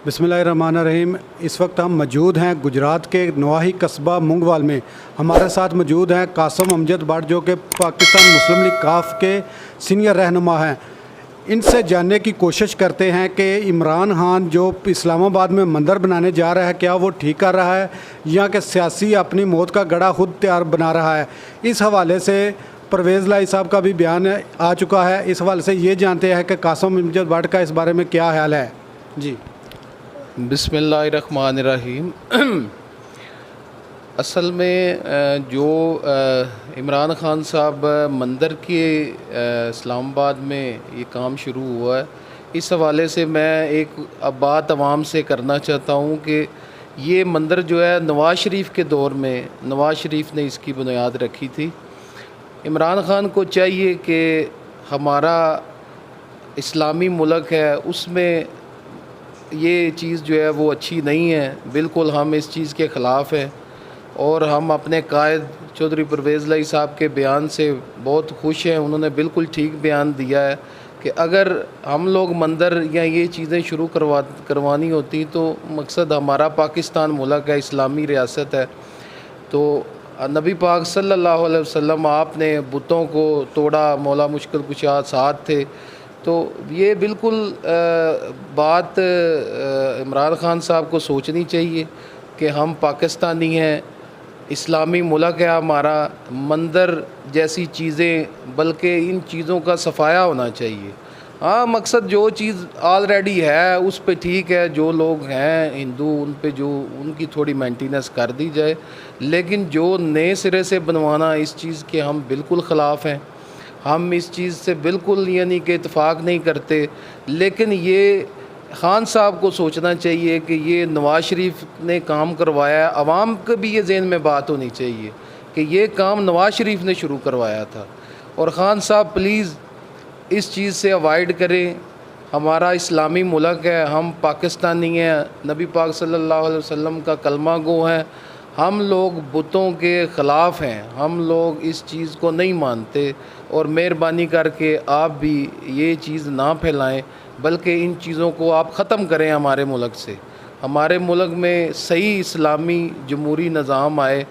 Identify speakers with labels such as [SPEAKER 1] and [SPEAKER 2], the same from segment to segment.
[SPEAKER 1] बिस्मिल्लाहिर्रहमानिर्रहीम। इस वक्त हम मौजूद हैं गुजरात के नवाही कस्बा मुंगवाल में। हमारे साथ मौजूद हैं कासम अमजद भट्ट जो कि पाकिस्तान मुस्लिम लीग काफ के सीनियर रहनुमा हैं। इनसे जानने की कोशिश करते हैं कि इमरान खान जो इस्लामाबाद में मंदिर बनाने जा रहा है क्या वो ठीक कर रहा है या कि सियासी अपनी मौत का गड़ा खुद तैयार बना रहा है। इस हवाले से परवेज़ लाई साहब का भी बयान आ चुका है। इस हवाले से ये जानते हैं कि कासम अमजद भट्ट का इस बारे में क्या ख्याल है। जी
[SPEAKER 2] बिस्मिल्लाहिर्रहमानिर्रहीम। असल में जो इमरान खान साहब मंदिर के इस्लामाबाद में ये काम शुरू हुआ है, इस हवाले से मैं एक बात अवाम से करना चाहता हूँ कि ये मंदिर जो है नवाज़ शरीफ के दौर में नवाज़ शरीफ ने इसकी बुनियाद रखी थी। इमरान खान को चाहिए कि हमारा इस्लामी मुल्क है उसमें ये चीज़ जो है वो अच्छी नहीं है। बिल्कुल हम इस चीज़ के ख़िलाफ़ हैं और हम अपने कायद चौधरी परवेज़ लाई साहब के बयान से बहुत खुश हैं। उन्होंने बिल्कुल ठीक बयान दिया है कि अगर हम लोग मंदिर या ये चीज़ें शुरू करवानी होती तो मकसद हमारा पाकिस्तान मुल्क है, इस्लामी रियासत है। तो नबी पाक सल्लल्लाहु अलैहि वसल्लम आपने बुतों को तोड़ा, मौला मुश्किल कुशा साथ थे। तो ये बिल्कुल बात इमरान खान साहब को सोचनी चाहिए कि हम पाकिस्तानी हैं, इस्लामी मुल्क है हमारा, मंदिर जैसी चीज़ें बल्कि इन चीज़ों का सफाया होना चाहिए। हाँ, मकसद जो चीज़ ऑलरेडी है उस पे ठीक है, जो लोग हैं हिंदू उन पे जो उनकी थोड़ी मेंटेनेंस कर दी जाए, लेकिन जो नए सिरे से बनवाना इस चीज़ के हम बिल्कुल ख़िलाफ़ हैं। हम इस चीज़ से बिल्कुल यानी कि इत्तेफाक नहीं करते। लेकिन ये खान साहब को सोचना चाहिए कि ये नवाज़ शरीफ ने काम करवाया, अवाम को भी ये ज़हन में बात होनी चाहिए कि ये काम नवाज़ शरीफ ने शुरू करवाया था। और ख़ान साहब प्लीज़ इस चीज़ से अवॉइड करें। हमारा इस्लामी मुल्क है, हम पाकिस्तानी हैं, नबी पाक सल्लल्लाहु अलैहि वसल्लम का कलमा गो है। हम लोग बुतों के ख़िलाफ़ हैं, हम लोग इस चीज़ को नहीं मानते। और मेहरबानी करके आप भी ये चीज़ ना फैलाएं, बल्कि इन चीज़ों को आप ख़त्म करें हमारे मुल्क से। हमारे मुल्क में सही इस्लामी जमहूरी निज़ाम आए।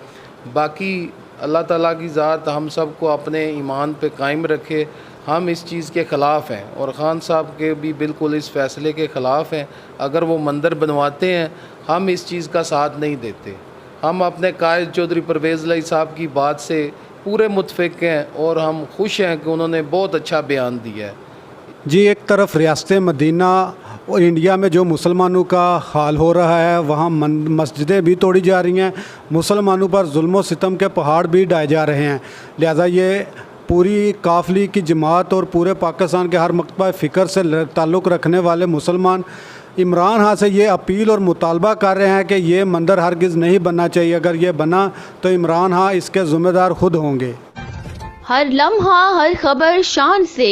[SPEAKER 2] बाकी अल्लाह ताला की ज़ात हम सब को अपने ईमान पे कायम रखे। हम इस चीज़ के ख़िलाफ़ हैं और ख़ान साहब के भी बिल्कुल इस फ़ैसले के ख़िलाफ़ हैं। अगर वो मंदिर बनवाते हैं हम इस चीज़ का साथ नहीं देते। हम अपने कायद चौधरी परवेज़ लाई साहब की बात से पूरे मुतफ़िक़ हैं और हम खुश हैं कि उन्होंने बहुत अच्छा बयान दिया है।
[SPEAKER 1] जी, एक तरफ रियासत मदीना और इंडिया में जो मुसलमानों का हाल हो रहा है, वहाँ मस्जिदें भी तोड़ी जा रही हैं, मुसलमानों पर जुल्म व सितम के पहाड़ भी ढाए जा रहे हैं। लिहाजा ये पूरी काफ लीग की जमात और पूरे पाकिस्तान के हर मकतबा फ़िक्र से ताल्लुक़ रखने वाले मुसलमान इमरान खान से ये अपील और मुतालबा कर रहे हैं कि ये मंदिर हरगिज़ नहीं बनना चाहिए। अगर ये बना तो इमरान खान इसके ज़िम्मेदार खुद होंगे।
[SPEAKER 3] हर लम्हा हर खबर शान से